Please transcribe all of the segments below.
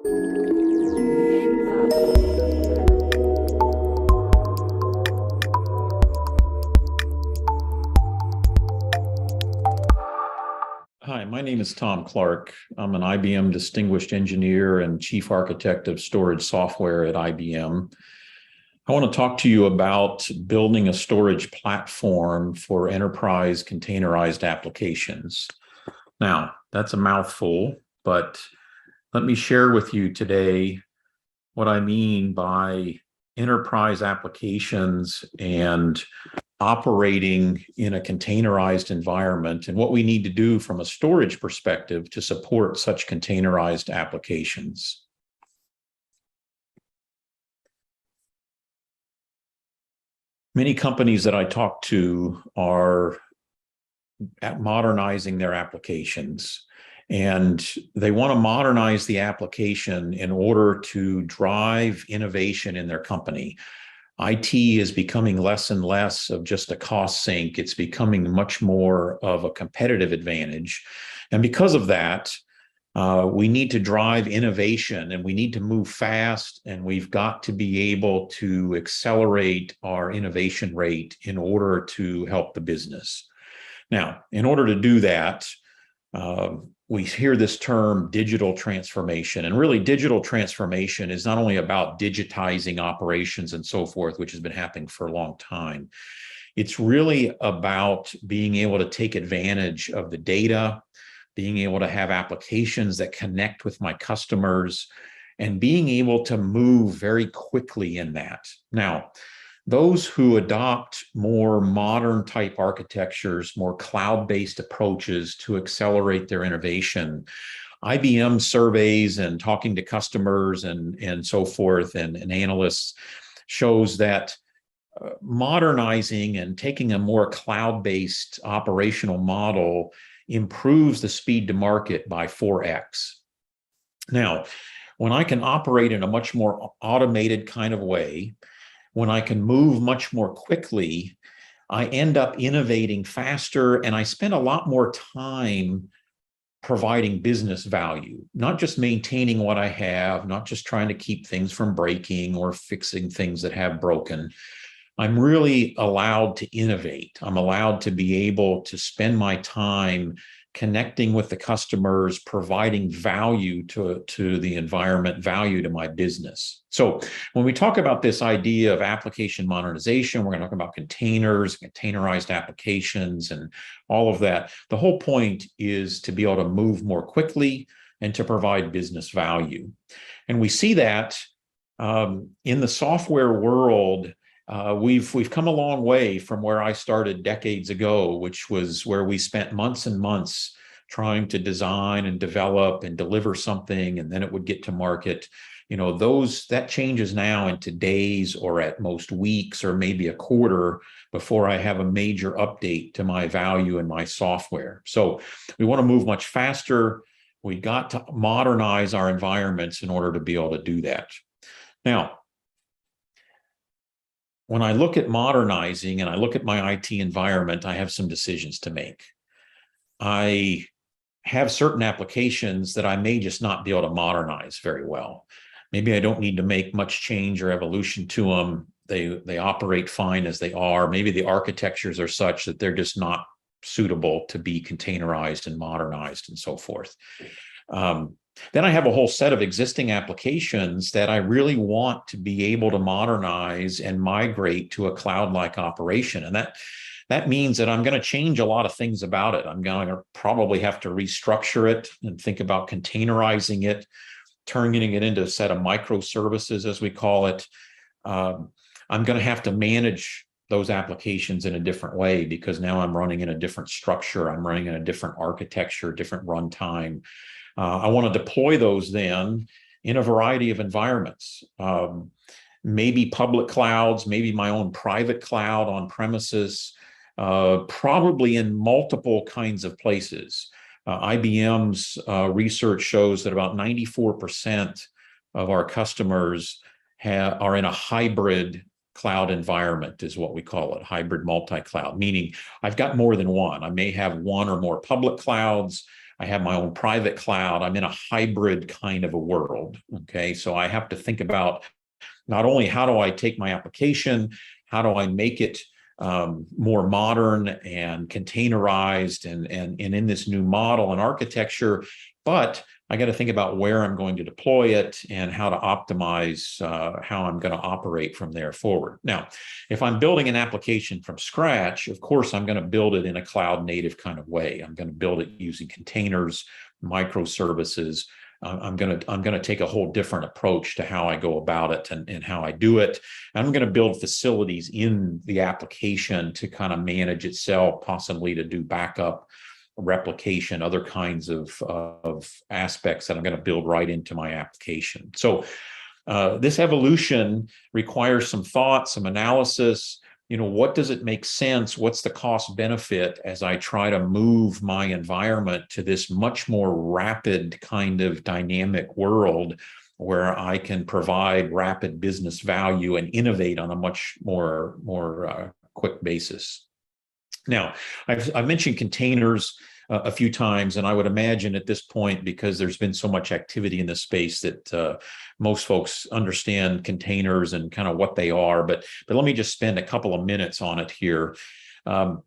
Hi, my name is Tom Clark. I'm an IBM Distinguished Engineer and Chief Architect of Storage Software at IBM. I want to talk to you about building a storage platform for enterprise containerized applications. Now, that's a mouthful, but let me share with you today what I mean by enterprise applications and operating in a containerized environment and what we need to do from a storage perspective to support such containerized applications. Many companies that I talk to are modernizing their applications, and they want to modernize the application in order to drive innovation in their company. IT is becoming less and less of just a cost sink. It's becoming much more of a competitive advantage. And because of that, we need to drive innovation, and we need to move fast, and we've got to be able to accelerate our innovation rate in order to help the business. Now, in order to do that, we hear this term digital transformation, and really digital transformation is not only about digitizing operations and so forth, which has been happening for a long time. It's really about being able to take advantage of the data, being able to have applications that connect with my customers, and being able to move very quickly in that. Now, those who adopt more modern type architectures, more cloud-based approaches to accelerate their innovation, IBM surveys and talking to customers and so forth and analysts shows that modernizing and taking a more cloud-based operational model improves the speed to market by 4x. Now, when I can operate in a much more automated kind of way, when I can move much more quickly, I end up innovating faster, and I spend a lot more time providing business value, not just maintaining what I have, not just trying to keep things from breaking or fixing things that have broken. I'm really allowed to innovate. I'm allowed to be able to spend my time connecting with the customers, providing value to the environment, value to my business. So when we talk about this idea of application modernization, we're going to talk about containers, containerized applications, and all of that. The whole point is to be able to move more quickly and to provide business value. And we see that in the software world. We've come a long way from where I started decades ago, which was where we spent months and months trying to design and develop and deliver something, and then it would get to market. You know, that changes now into days or at most weeks or maybe a quarter before I have a major update to my value in my software. So we want to move much faster. We got to modernize our environments in order to be able to do that. Now, when I look at modernizing and I look at my IT environment, I have some decisions to make. I have certain applications that I may just not be able to modernize very well. Maybe I don't need to make much change or evolution to them. They operate fine as they are. Maybe the architectures are such that they're just not suitable to be containerized and modernized and so forth. Then I have a whole set of existing applications that I really want to be able to modernize and migrate to a cloud-like operation. And that means that I'm going to change a lot of things about it. I'm going to probably have to restructure it and think about containerizing it, turning it into a set of microservices, as we call it. I'm going to have to manage those applications in a different way because now I'm running in a different structure. I'm running in a different architecture, different runtime. I want to deploy those then in a variety of environments, maybe public clouds, maybe my own private cloud on premises, probably in multiple kinds of places. IBM's research shows that about 94% of our customers are in a hybrid cloud environment, is what we call it, hybrid multi-cloud, meaning I've got more than one. I may have one or more public clouds. I have my own private cloud. I'm in a hybrid kind of a world. Okay. So I have to think about not only how do I take my application, how do I make it more modern and containerized and in this new model and architecture, but I got to think about where I'm going to deploy it and how to optimize how I'm going to operate from there forward. Now, if I'm building an application from scratch, of course, I'm going to build it in a cloud native kind of way. I'm going to build it using containers, microservices. I'm going to take a whole different approach to how I go about it and how I do it. I'm going to build facilities in the application to kind of manage itself, possibly to do backup, replication, other kinds of aspects that I'm going to build right into my application. So this evolution requires some thought, some analysis. What does it make sense? What's the cost benefit as I try to move my environment to this much more rapid kind of dynamic world where I can provide rapid business value and innovate on a much more quick basis? Now, I've mentioned containers a few times, and I would imagine at this point, because there's been so much activity in this space, that most folks understand containers and kind of what they are. But let me just spend a couple of minutes on it here. And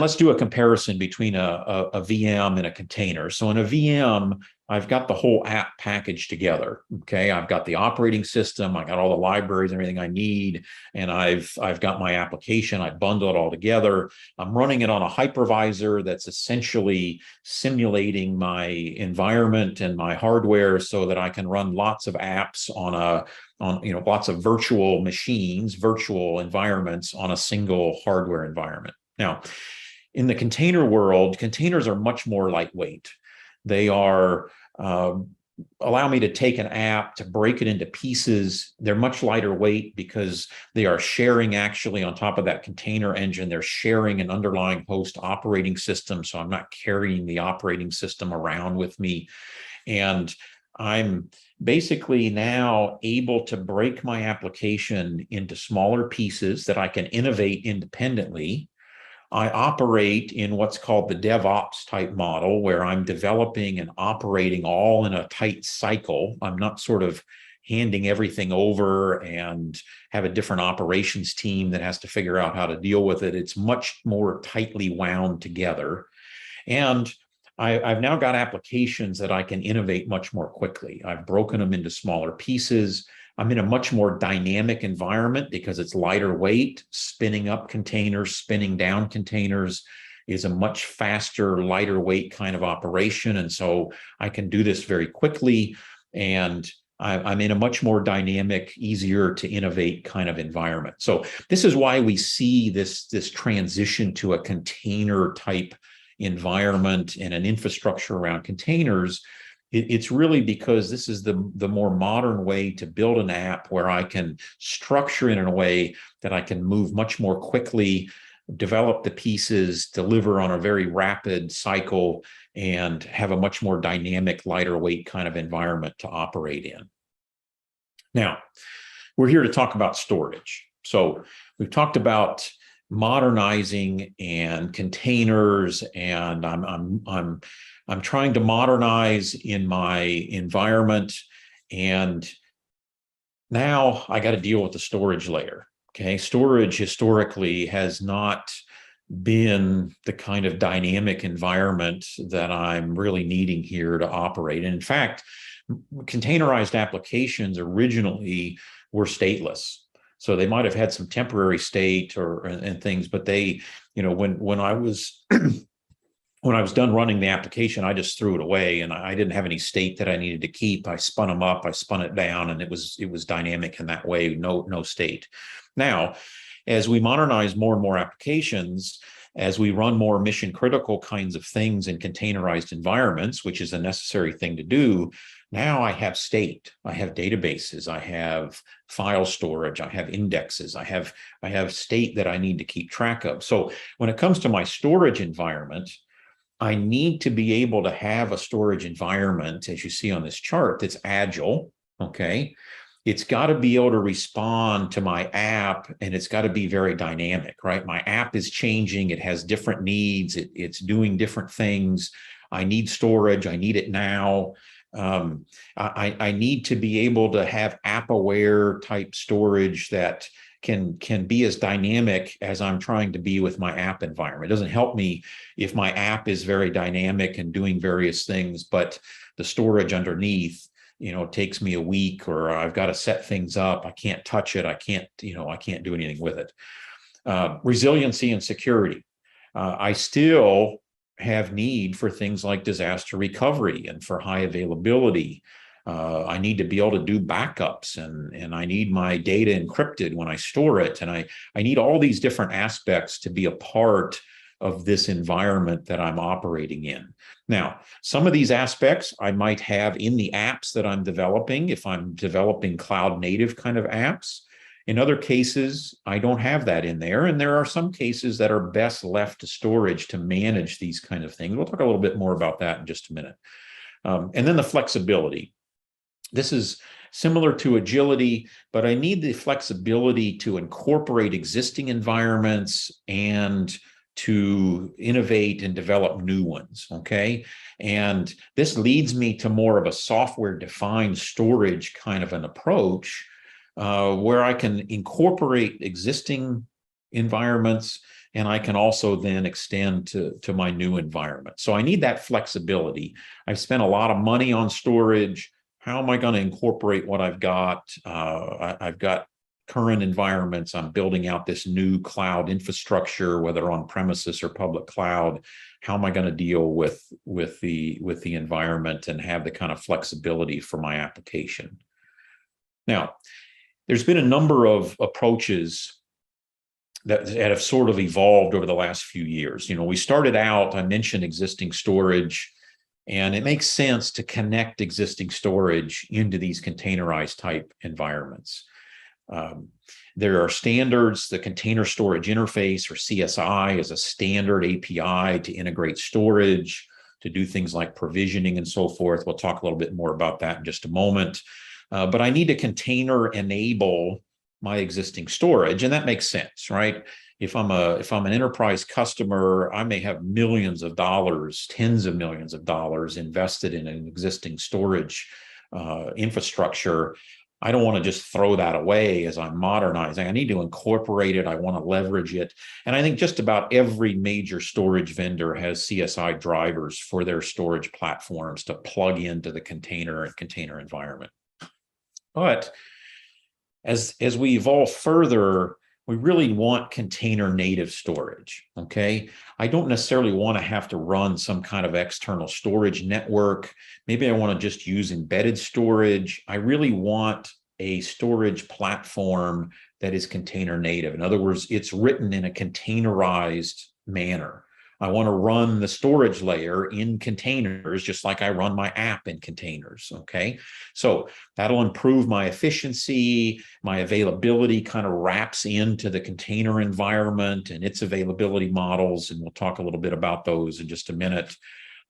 let's do a comparison between a VM and a container. So in a VM, I've got the whole app package together. Okay, I've got the operating system, I got all the libraries, everything I need, and I've got my application. I bundle it all together. I'm running it on a hypervisor that's essentially simulating my environment and my hardware so that I can run lots of apps on lots of virtual machines, virtual environments on a single hardware environment. Now, in the container world, containers are much more lightweight. They are allow me to take an app, to break it into pieces. They're much lighter weight because they are sharing, actually, on top of that container engine, they're sharing an underlying host operating system. So I'm not carrying the operating system around with me. And I'm basically now able to break my application into smaller pieces that I can innovate independently. I operate in what's called the DevOps type model, where I'm developing and operating all in a tight cycle. I'm not sort of handing everything over and have a different operations team that has to figure out how to deal with it. It's much more tightly wound together. And I've now got applications that I can innovate much more quickly. I've broken them into smaller pieces. I'm in a much more dynamic environment because it's lighter weight. Spinning up containers, spinning down containers is a much faster, lighter weight kind of operation. And so I can do this very quickly. And I'm in a much more dynamic, easier to innovate kind of environment. So this is why we see this transition to a container type environment and an infrastructure around containers. It's really because this is the more modern way to build an app where I can structure it in a way that I can move much more quickly, develop the pieces, deliver on a very rapid cycle, and have a much more dynamic, lighter weight kind of environment to operate in. Now, we're here to talk about storage. So we've talked about modernizing and containers, and I'm trying to modernize in my environment, and now I got to deal with the storage layer. Okay, storage historically has not been the kind of dynamic environment that I'm really needing here to operate. And in fact, containerized applications originally were stateless. So they might have had some temporary state and things, but they, when I was when I was done running the application, I just threw it away, and I didn't have any state that I needed to keep. I spun them up, I spun it down, and it was dynamic in that way, no state. Now, as we modernize more and more applications, as we run more mission critical kinds of things in containerized environments, which is a necessary thing to do, now I have state, I have databases, I have file storage, I have indexes, I have state that I need to keep track of. So when it comes to my storage environment, I need to be able to have a storage environment, as you see on this chart, that's agile, okay? It's got to be able to respond to my app, and it's got to be very dynamic, right? My app is changing, it has different needs, it's doing different things. I need storage. I need it now. I need to be able to have app-aware type storage that can be as dynamic as I'm trying to be with my app environment. It doesn't help me if my app is very dynamic and doing various things, but the storage underneath, takes me a week, or I've got to set things up. I can't touch it. I can't do anything with it. Resiliency and security. I still have need for things like disaster recovery and for high availability. I need to be able to do backups, and I need my data encrypted when I store it. And I need all these different aspects to be a part of this environment that I'm operating in. Now, some of these aspects I might have in the apps that I'm developing, if I'm developing cloud native kind of apps. In other cases, I don't have that in there. And there are some cases that are best left to storage to manage these kind of things. We'll talk a little bit more about that in just a minute. And then the flexibility. This is similar to agility, but I need the flexibility to incorporate existing environments and to innovate and develop new ones, okay? And this leads me to more of a software-defined storage kind of an approach, where I can incorporate existing environments, and I can also then extend to my new environment. So I need that flexibility. I've spent a lot of money on storage. How am I going to incorporate what I've got? I've got current environments. I'm building out this new cloud infrastructure, whether on premises or public cloud. How am I going to deal with the environment and have the kind of flexibility for my application? Now, there's been a number of approaches that have sort of evolved over the last few years. We started out, I mentioned existing storage, and it makes sense to connect existing storage into these containerized type environments. There are standards. The Container Storage Interface, or CSI, is a standard API to integrate storage, to do things like provisioning and so forth. We'll talk a little bit more about that in just a moment. But I need to container enable my existing storage, and that makes sense, right? If I'm an enterprise customer, I may have millions of dollars, tens of millions of dollars invested in an existing storage infrastructure. I don't want to just throw that away as I'm modernizing. I need to incorporate it. I want to leverage it. And I think just about every major storage vendor has CSI drivers for their storage platforms to plug into the container and container environment. But as we evolve further, we really want container native storage, okay? I don't necessarily want to have to run some kind of external storage network. Maybe I want to just use embedded storage. I really want a storage platform that is container native. In other words, it's written in a containerized manner. I want to run the storage layer in containers, just like I run my app in containers, okay? So that'll improve my efficiency, my availability kind of wraps into the container environment and its availability models, and we'll talk a little bit about those in just a minute.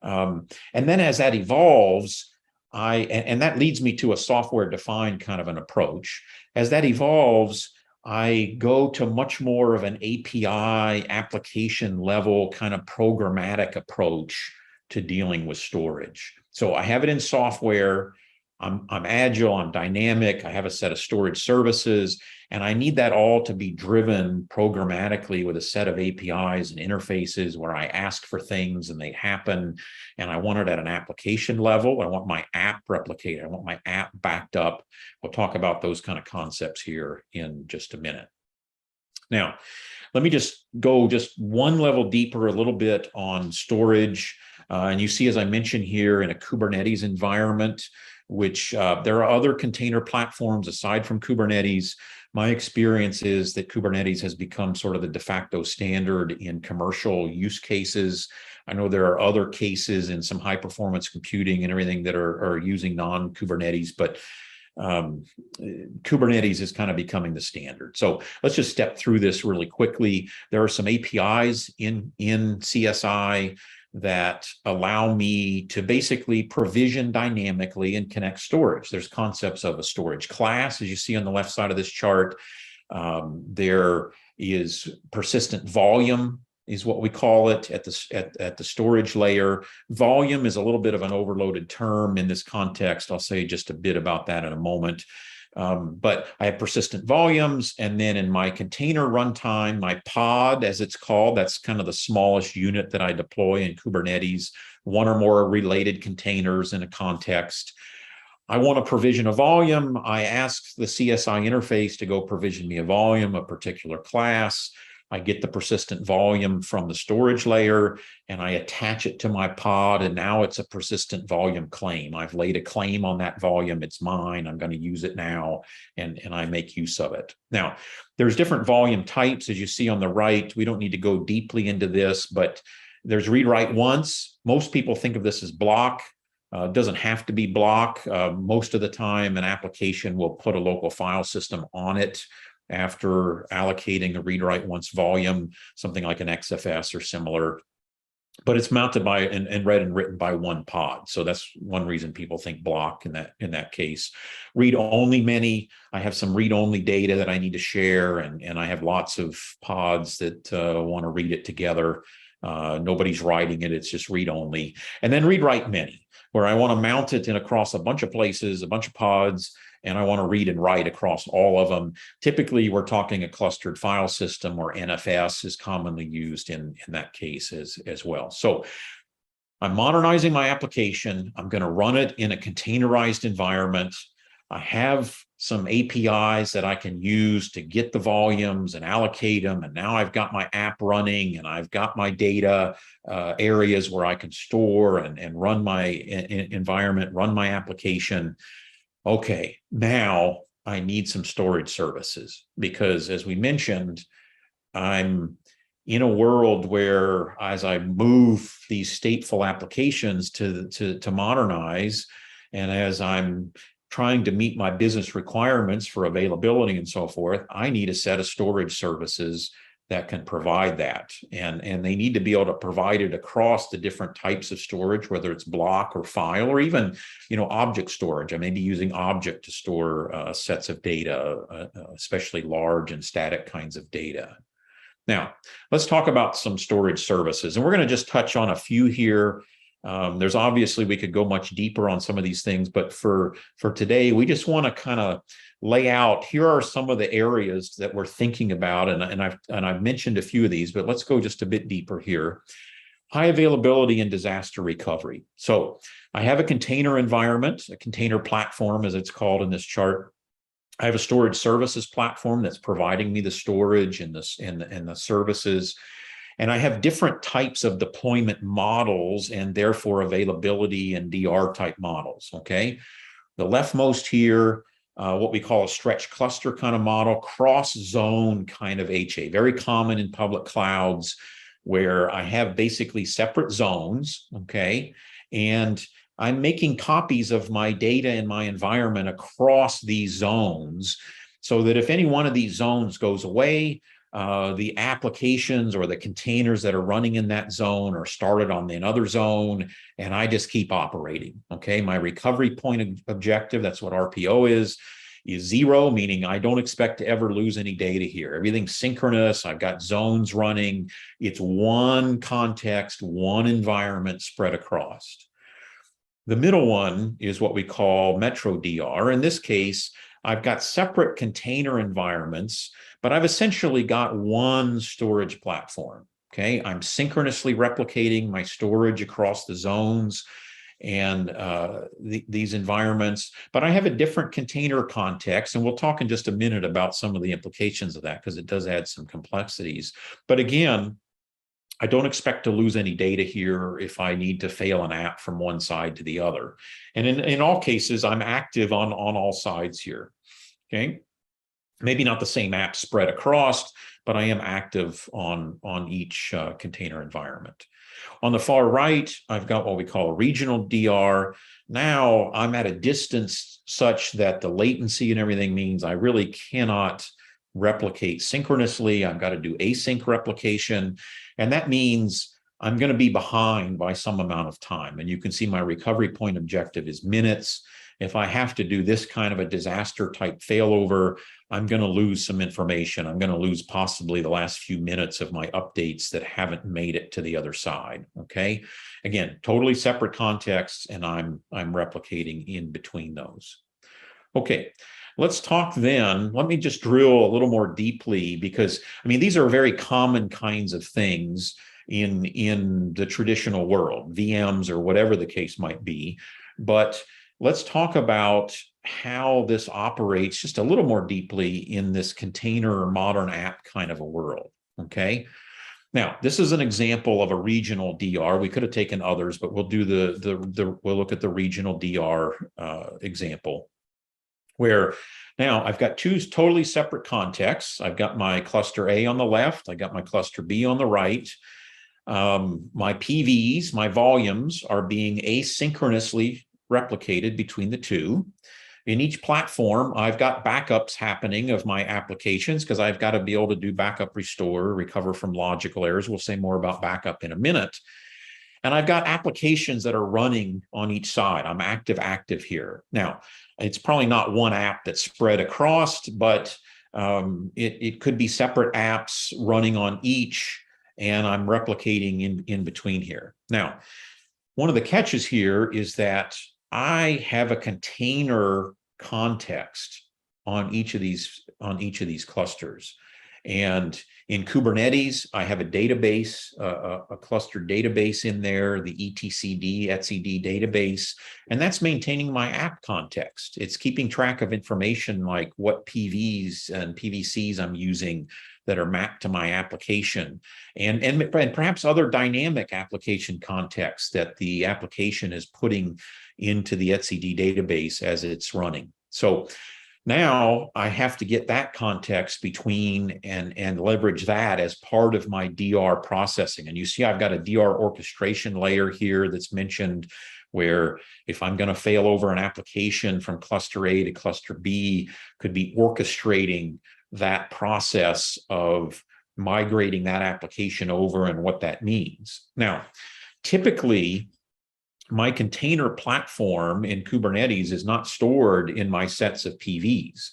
And then as that evolves, and that leads me to a software-defined kind of an approach. As that evolves, I go to much more of an API application level kind of programmatic approach to dealing with storage. So I have it in software. I'm agile, I'm dynamic, I have a set of storage services, and I need that all to be driven programmatically with a set of APIs and interfaces where I ask for things and they happen. And I want it at an application level. I want my app replicated. I want my app backed up. We'll talk about those kind of concepts here in just a minute. Now, let me just go just one level deeper a little bit on storage. And you see, as I mentioned here, in a Kubernetes environment, which there are other container platforms aside from Kubernetes. My experience is that Kubernetes has become sort of the de facto standard in commercial use cases. I know there are other cases in some high performance computing and everything that are using non-Kubernetes, but Kubernetes is kind of becoming the standard. So let's just step through this really quickly. There are some APIs in CSI that allow me to basically provision dynamically and connect storage. There's concepts of a storage class, as you see on the left side of this chart. There is persistent volume is what we call it at the storage layer. Volume is a little bit of an overloaded term in this context. I'll say just a bit about that in a moment. But I have persistent volumes, and then in my container runtime, my pod, as it's called, that's kind of the smallest unit that I deploy in Kubernetes, one or more related containers in a context. I want to provision a volume. I ask the CSI interface to go provision me a volume, a particular class. I get the persistent volume from the storage layer, and I attach it to my pod, and now it's a persistent volume claim. I've laid a claim on that volume. It's mine. I'm going to use it now, and I make use of it. Now, there's different volume types, as you see on the right. We don't need to go deeply into this, but there's read-write once. Most people think of this as block. It doesn't have to be block. Most of the time, an application will put a local file system on it after allocating a read-write once volume, something like an XFS or similar. But it's mounted by and read and written by one pod. So that's one reason people think block in that case. Read-only many. I have some read-only data that I need to share, and I have lots of pods that want to read it together. Nobody's writing it, it's just read-only. And then read-write many, where I want to mount it in across a bunch of places, a bunch of pods, and I want to read and write across all of them. Typically, we're talking a clustered file system, or NFS is commonly used in that case as well. So I'm modernizing my application. I'm going to run it in a containerized environment. I have some APIs that I can use to get the volumes and allocate them. And now I've got my app running, and I've got my data areas where I can store and run my environment, run my application. Okay, now I need some storage services, because as we mentioned, I'm in a world where as I move these stateful applications to modernize, and as I'm trying to meet my business requirements for availability and so forth, I need a set of storage services that can provide that. And they need to be able to provide it across the different types of storage, whether it's block or file, or even, object storage. I may be using object to store sets of data, especially large and static kinds of data. Now, let's talk about some storage services. And we're going to just touch on a few here. There's obviously, we could go much deeper on some of these things, but for today, we just want to kind of lay out, here are some of the areas that we're thinking about. And I've mentioned a few of these, but let's go just a bit deeper here. High availability and disaster recovery. So I have a container environment, a container platform, as it's called in this chart. I have a storage services platform that's providing me the storage and the services. And I have different types of deployment models, and therefore availability and DR type models, okay? The leftmost here, what we call a stretch cluster kind of model, cross-zone kind of HA, very common in public clouds, where I have basically separate zones, okay? And I'm making copies of my data in my environment across these zones, so that if any one of these zones goes away, the applications or the containers that are running in that zone are started on another zone, and I just keep operating, okay? My recovery point objective, that's what RPO is 0, meaning I don't expect to ever lose any data here. Everything's synchronous. I've got zones running. It's one context, one environment spread across. The middle one is what we call Metro DR. In this case, I've got separate container environments, but I've essentially got one storage platform, okay? I'm synchronously replicating my storage across the zones and these environments, but I have a different container context, and we'll talk in just a minute about some of the implications of that, because it does add some complexities. But again, I don't expect to lose any data here if I need to fail an app from one side to the other. And in all cases, I'm active on all sides here, okay? Maybe not the same app spread across, but I am active on each container environment. On the far right, I've got what we call a regional DR. Now I'm at a distance such that the latency and everything means I really cannot replicate synchronously. I've got to do async replication. And that means I'm going to be behind by some amount of time. And you can see my recovery point objective is minutes. if I have to do this kind of a disaster type failover, I'm going to lose some information. I'm going to lose possibly the last few minutes of my updates that haven't made it to the other side. Okay. Again, totally separate contexts, and I'm replicating in between those. Okay. Let's talk then. Let me just drill a little more deeply, because I mean, these are very common kinds of things in the traditional world, VMs or whatever the case might be. But let's talk about how this operates just a little more deeply in this container modern app kind of a world. Okay. Now, this is an example of a regional DR. We could have taken others, but we'll do we'll look at the regional DR example, where now I've got two totally separate contexts. I've got my cluster A on the left. I got my cluster B on the right. My PVs, my volumes, are being asynchronously replicated between the two. In each platform, I've got backups happening of my applications, because I've got to be able to do backup restore, recover from logical errors. We'll say more about backup in a minute. And I've got applications that are running on each side. I'm active here. Now, it's probably not one app that's spread across, but it could be separate apps running on each, and I'm replicating in between here. Now, one of the catches here is that I have a container context on each of these clusters. And in Kubernetes, I have a database, a cluster database in there, the etcd, etcd database, and that's maintaining my app context. It's keeping track of information like what PVs and PVCs I'm using that are mapped to my application, and perhaps other dynamic application contexts that the application is putting into the etcd database as it's running. So now I have to get that context between and leverage that as part of my DR processing. And you see I've got a DR orchestration layer here that's mentioned, where if I'm going to fail over an application from cluster A to cluster B, could be orchestrating that process of migrating that application over and what that means. Now, typically, my container platform in Kubernetes is not stored in my sets of PVs.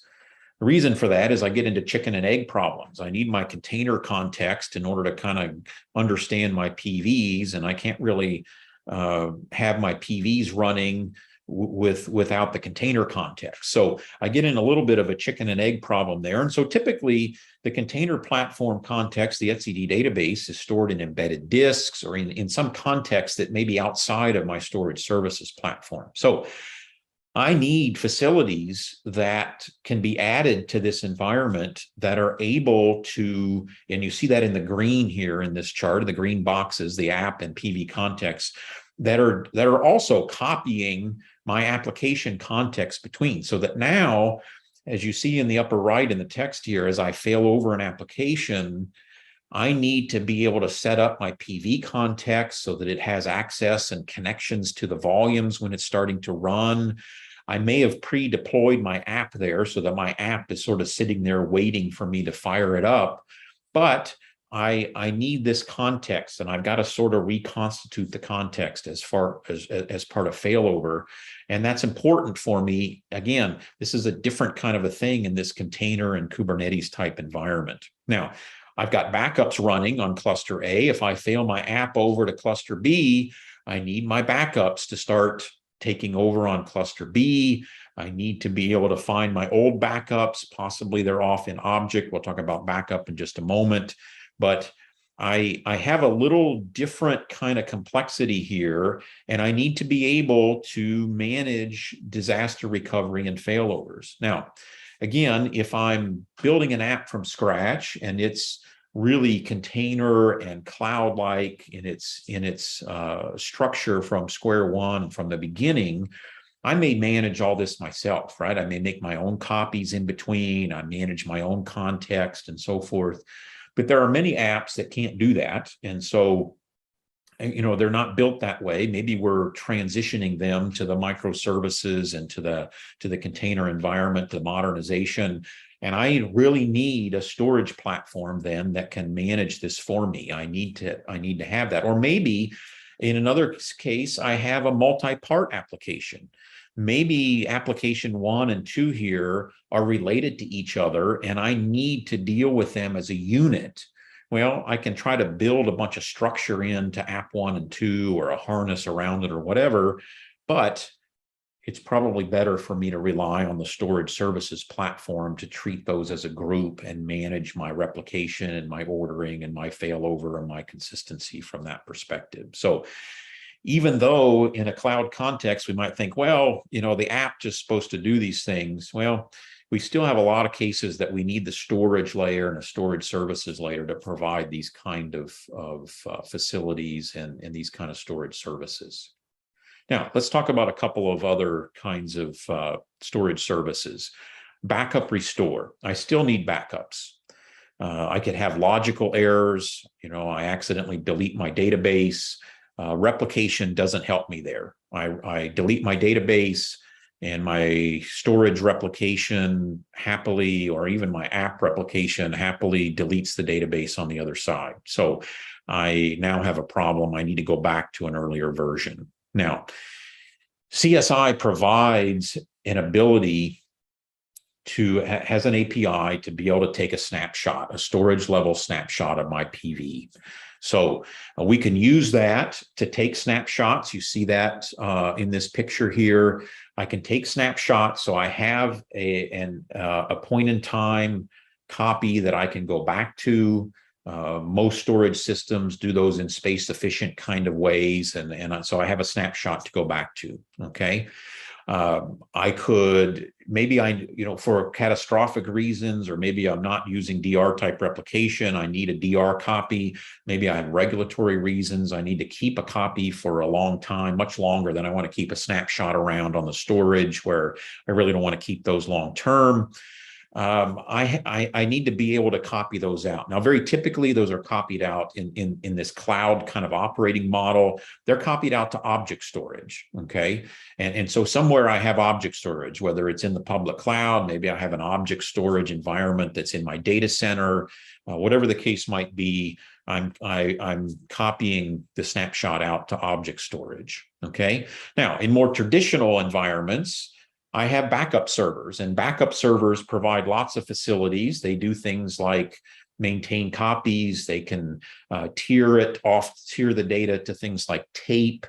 The reason for that is I get into chicken and egg problems. I need my container context in order to kind of understand my PVs, and I can't really have my PVs running without the container context. So I get in a little bit of a chicken and egg problem there. And so typically the container platform context, the etcd database, is stored in embedded disks or in some context that may be outside of my storage services platform. So I need facilities that can be added to this environment that are able to, and you see that in the green here in this chart, the green boxes, the app and PV contexts, that are also copying my application context between, so that now, as you see in the upper right in the text here, as I fail over an application, I need to be able to set up my PV context so that it has access and connections to the volumes when it's starting to run. I may have pre-deployed my app there so that my app is sort of sitting there waiting for me to fire it up. But I need this context, and I've got to sort of reconstitute the context as part of failover. And that's important for me. Again, this is a different kind of a thing in this container and Kubernetes type environment. Now, I've got backups running on cluster A. If I fail my app over to cluster B, I need my backups to start taking over on cluster B. I need to be able to find my old backups. Possibly they're off in object. We'll talk about backup in just a moment. But I have a little different kind of complexity here, and I need to be able to manage disaster recovery and failovers. Now, again, if I'm building an app from scratch and it's really container and cloud-like in its structure from square one, from the beginning, I may manage all this myself, right? I may make my own copies in between, I manage my own context and so forth. But there are many apps that can't do that. And so, you know, they're not built that way. Maybe we're transitioning them to the microservices and to the container environment, the modernization. And I really need a storage platform then that can manage this for me. I need to have that. Or maybe in another case, I have a multi-part application maybe application 1 and 2 here are related to each other, and I need to deal with them as a unit. Well, I can try to build a bunch of structure into app 1 and 2 or a harness around it or whatever, but it's probably better for me to rely on the storage services platform to treat those as a group and manage my replication and my ordering and my failover and my consistency from that perspective. So even though in a cloud context, we might think, well, the app just supposed to do these things. Well, we still have a lot of cases that we need the storage layer and a storage services layer to provide these kind of facilities and these kind of storage services. Now, let's talk about a couple of other kinds of storage services. Backup restore. I still need backups. I could have logical errors. I accidentally delete my database. Replication doesn't help me there. I delete my database and my storage replication happily, or even my app replication happily deletes the database on the other side. So I now have a problem. I need to go back to an earlier version. Now, CSI provides an ability has an API to be able to take a snapshot, a storage level snapshot of my PV. So we can use that to take snapshots. You see that in this picture here. I can take snapshots, so I have a point in time copy that I can go back to. Most storage systems do those in space efficient kind of ways, and so I have a snapshot to go back to. Okay. I could, maybe for catastrophic reasons, or maybe I'm not using DR type replication, I need a DR copy. Maybe I have regulatory reasons. I need to keep a copy for a long time, much longer than I want to keep a snapshot around on the storage, where I really don't want to keep those long term. I need to be able to copy those out. Now, very typically, those are copied out in this cloud kind of operating model. They're copied out to object storage, okay? And so somewhere I have object storage, whether it's in the public cloud, maybe I have an object storage environment that's in my data center, whatever the case might be, I'm copying the snapshot out to object storage, okay? Now, in more traditional environments, I have backup servers, and backup servers provide lots of facilities. They do things like maintain copies. They can tier the data to things like tape,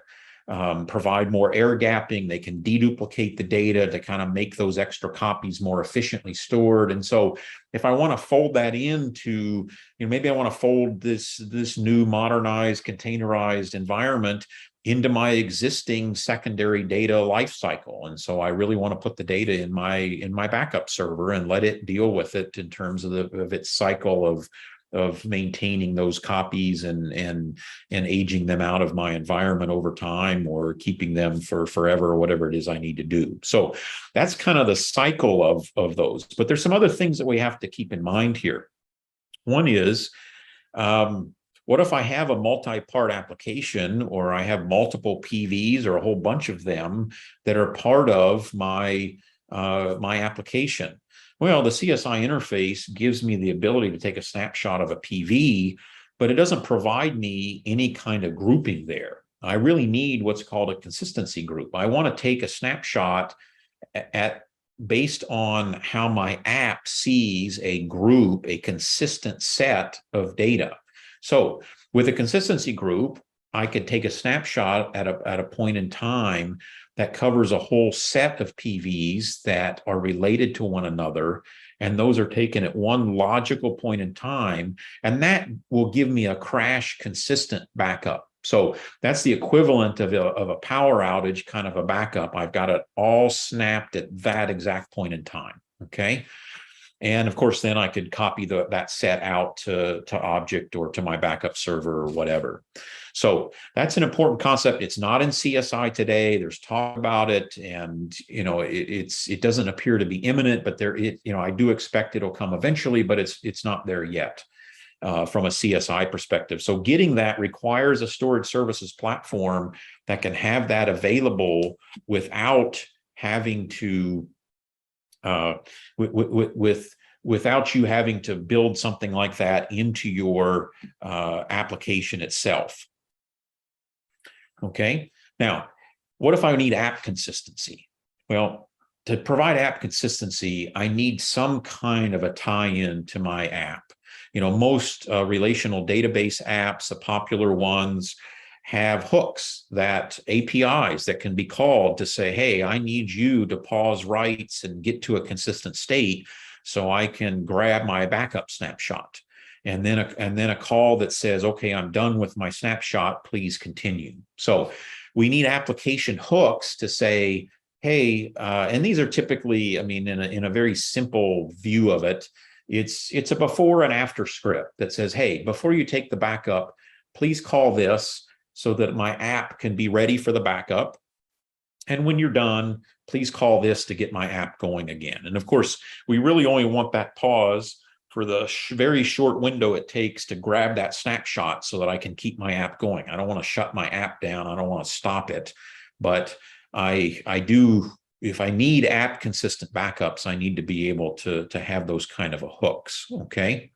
provide more air gapping. They can deduplicate the data to kind of make those extra copies more efficiently stored. And so if I want to fold that into, maybe I want to fold this new modernized, containerized environment into my existing secondary data lifecycle. And so I really want to put the data in my backup server and let it deal with it in terms of its cycle of maintaining those copies and aging them out of my environment over time, or keeping them for forever, or whatever it is I need to do. So that's kind of the cycle of those. But there's some other things that we have to keep in mind here. One is, what if I have a multi-part application, or I have multiple PVs or a whole bunch of them that are part of my application? Well, the CSI interface gives me the ability to take a snapshot of a PV, but it doesn't provide me any kind of grouping there. I really need what's called a consistency group. I want to take a snapshot based on how my app sees a group, a consistent set of data. So with a consistency group, I could take a snapshot at a point in time that covers a whole set of PVs that are related to one another, and those are taken at one logical point in time, and that will give me a crash consistent backup. So that's the equivalent of a power outage kind of a backup. I've got it all snapped at that exact point in time, okay? And of course, then I could copy that set out to object or to my backup server or whatever. So that's an important concept. It's not in CSI today. There's talk about it, and it doesn't appear to be imminent, but I do expect it'll come eventually, but it's not there yet from a CSI perspective. So getting that requires a storage services platform that can have that available without having to without you having to build something like that into your application itself. Okay. Now, what if I need app consistency? Well, to provide app consistency, I need some kind of a tie-in to my app. Most relational database apps, the popular ones, have hooks, that APIs that can be called to say, hey, I need you to pause writes and get to a consistent state so I can grab my backup snapshot. And then a call that says, okay, I'm done with my snapshot, please continue. So we need application hooks to say, hey, and these are typically, I mean, in a very simple view of it, it's a before and after script that says, hey, before you take the backup, please call this so that my app can be ready for the backup. And when you're done, please call this to get my app going again. And of course, we really only want that pause for the very short window it takes to grab that snapshot so that I can keep my app going. I don't want to shut my app down. I don't want to stop it. But I do, if I need app consistent backups, I need to be able to have those kind of hooks, okay?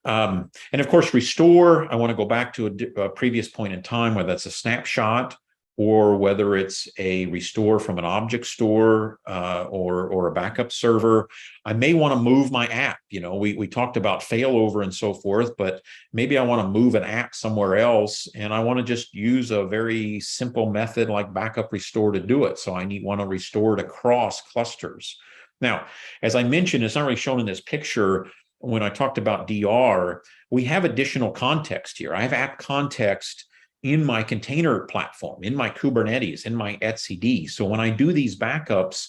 And of course, restore, I want to go back to a previous point in time, whether that's a snapshot or whether it's a restore from an object store or a backup server. I may want to move my app. We talked about failover and so forth, but maybe I want to move an app somewhere else, and I want to just use a very simple method like backup restore to do it. So I want to restore it across clusters. Now, as I mentioned, it's not really shown in this picture. When I talked about DR, we have additional context here. I have app context in my container platform, in my Kubernetes, in my etcd. So when I do these backups,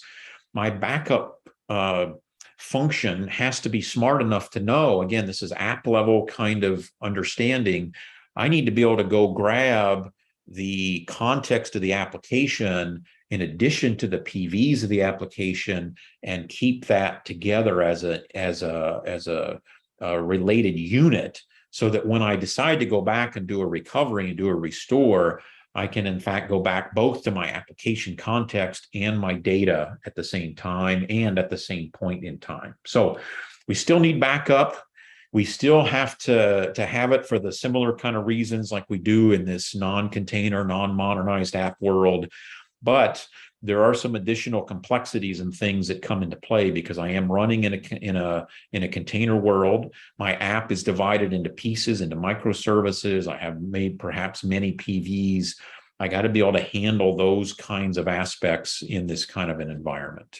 my backup function has to be smart enough to know, again, this is app level kind of understanding. I need to be able to go grab the context of the application in addition to the PVs of the application and keep that together as a related unit, so that when I decide to go back and do a recovery and do a restore, I can in fact go back both to my application context and my data at the same time and at the same point in time. So we still need backup. We still have to have it for the similar kind of reasons like we do in this non-container, non-modernized app world. But there are some additional complexities and things that come into play because I am running in a container world. My app is divided into pieces, into microservices. I have made perhaps many PVs. I got to be able to handle those kinds of aspects in this kind of an environment.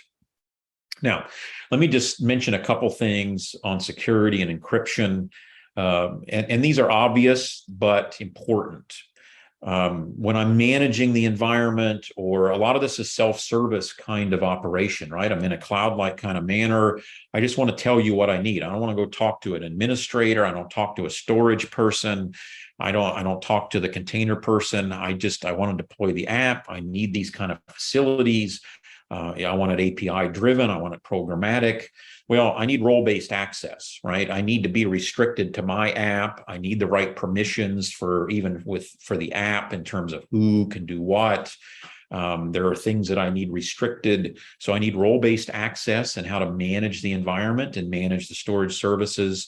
Now, let me just mention a couple things on security and encryption. And these are obvious, but important. When I'm managing the environment, or a lot of this is self-service kind of operation, right? I'm in a cloud-like kind of manner. I just want to tell you what I need. I don't want to go talk to an administrator. I don't talk to a storage person. I don't talk to the container person. I want to deploy the app. I need these kind of facilities. I want it API driven. I want it programmatic. Well, I need role-based access, right? I need to be restricted to my app. I need the right permissions for the app in terms of who can do what. There are things that I need restricted. So I need role-based access and how to manage the environment and manage the storage services.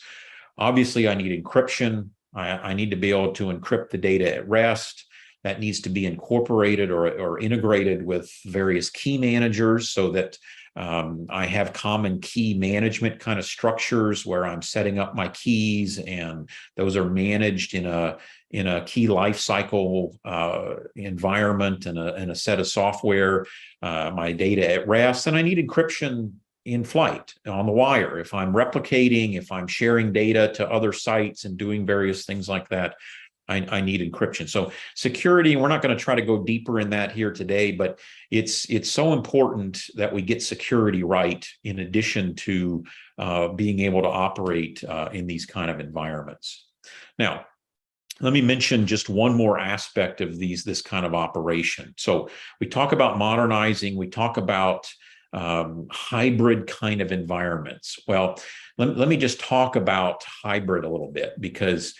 Obviously, I need encryption. I need to be able to encrypt the data at rest. That needs to be incorporated or integrated with various key managers so that I have common key management kind of structures where I'm setting up my keys, and those are managed in a key lifecycle environment and a set of software, my data at rest. And I need encryption in flight, on the wire. If I'm replicating, if I'm sharing data to other sites and doing various things like that, I need encryption. So security, we're not going to try to go deeper in that here today, but it's so important that we get security right in addition to being able to operate in these kind of environments. Now, let me mention just one more aspect of this kind of operation. So we talk about modernizing, we talk about hybrid kind of environments. Well, let me just talk about hybrid a little bit, because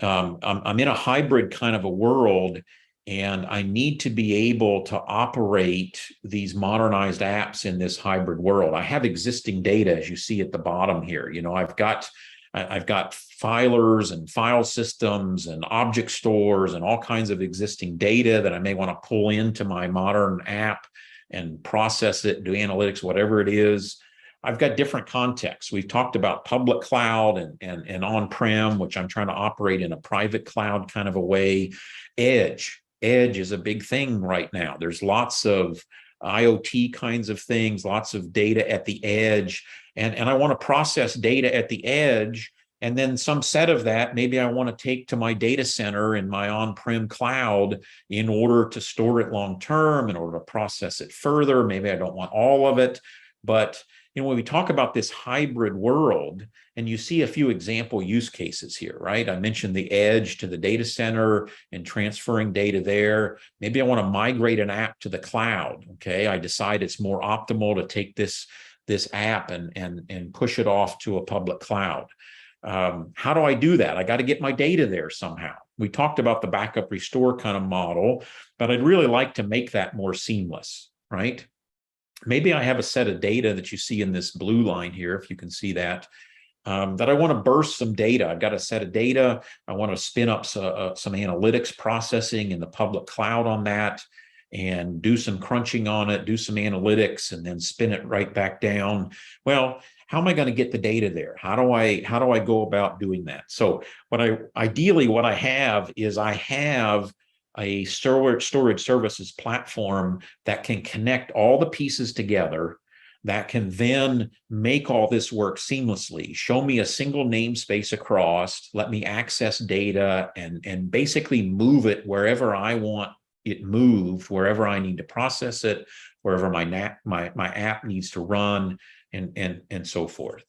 I'm in a hybrid kind of a world, and I need to be able to operate these modernized apps in this hybrid world. I have existing data, as you see at the bottom here. I've got filers and file systems and object stores and all kinds of existing data that I may want to pull into my modern app and process it, do analytics, whatever it is. I've got different contexts. We've talked about public cloud and on-prem, which I'm trying to operate in a private cloud kind of a way. Edge is a big thing right now. There's lots of IoT kinds of things, lots of data at the edge. And I want to process data at the edge. And then some set of that, maybe I want to take to my data center in my on-prem cloud in order to store it long-term, in order to process it further. Maybe I don't want all of it. But when we talk about this hybrid world, and you see a few example use cases here, right? I mentioned the edge to the data center and transferring data there. Maybe I want to migrate an app to the cloud. Okay, I decide it's more optimal to take this app and push it off to a public cloud. How do I do that? I got to get my data there somehow. We talked about the backup restore kind of model, but I'd really like to make that more seamless, right? Maybe I have a set of data that you see in this blue line here, if you can see that, that I want to burst some data. I've got a set of data. I want to spin up some analytics processing in the public cloud on that and do some crunching on it, do some analytics, and then spin it right back down. Well, how am I going to get the data there? How do I go about doing that? So ideally what I have is a storage services platform that can connect all the pieces together, that can then make all this work seamlessly, show me a single namespace across, let me access data and basically move it wherever I want it moved, wherever I need to process it, wherever my app needs to run, and so forth.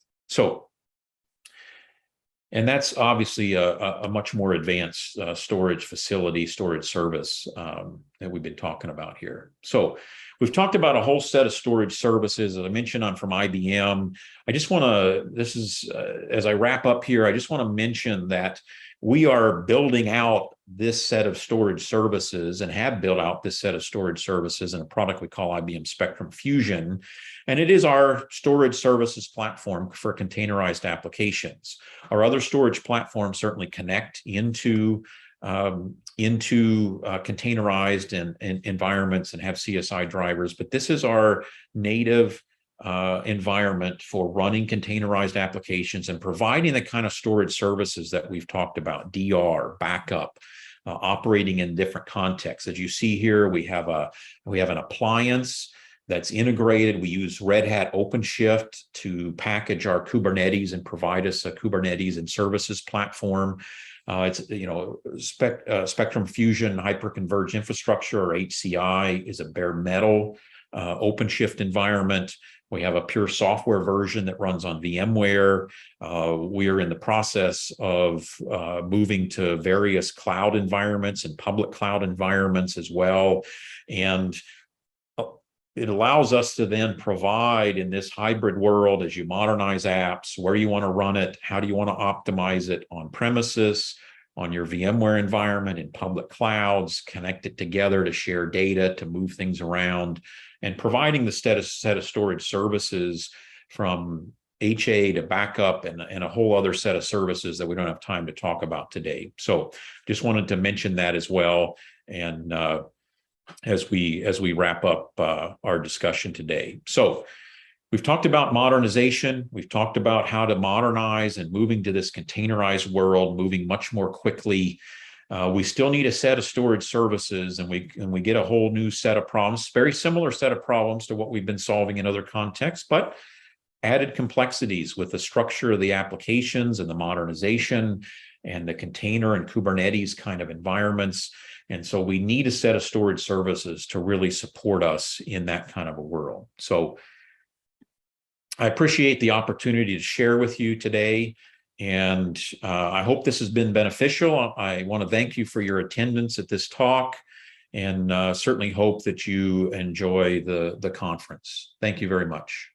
And that's obviously a much more advanced storage facility, storage service that we've been talking about here. So we've talked about a whole set of storage services. As I mentioned, I'm from IBM. I just want to, as I wrap up here, I just want to mention that we are building out this set of storage services and have built out this set of storage services in a product we call IBM Spectrum Fusion. And it is our storage services platform for containerized applications. Our other storage platforms certainly connect into containerized and environments and have CSI drivers, but this is our native environment for running containerized applications and providing the kind of storage services that we've talked about: DR, backup, operating in different contexts. As you see here, we have an appliance that's integrated. We use Red Hat OpenShift to package our Kubernetes and provide us a Kubernetes and services platform. It's Spectrum Fusion Hyperconverged Infrastructure, or HCI, is a bare metal OpenShift environment. We have a pure software version that runs on VMware. We are in the process of moving to various cloud environments and public cloud environments as well. And it allows us to then provide in this hybrid world, as you modernize apps, where you want to run it, how do you want to optimize it on premises, on your VMware environment, in public clouds, connect it together to share data, to move things around, and providing the set of storage services from HA to backup and a whole other set of services that we don't have time to talk about today. So just wanted to mention that as well. And as we wrap up our discussion today. So we've talked about modernization. We've talked about how to modernize and moving to this containerized world, moving much more quickly. We still need a set of storage services, and we get a whole new set of problems, very similar set of problems to what we've been solving in other contexts, but added complexities with the structure of the applications and the modernization and the container and Kubernetes kind of environments. And so we need a set of storage services to really support us in that kind of a world. So I appreciate the opportunity to share with you today. And I hope this has been beneficial. I want to thank you for your attendance at this talk, and certainly hope that you enjoy the conference. Thank you very much.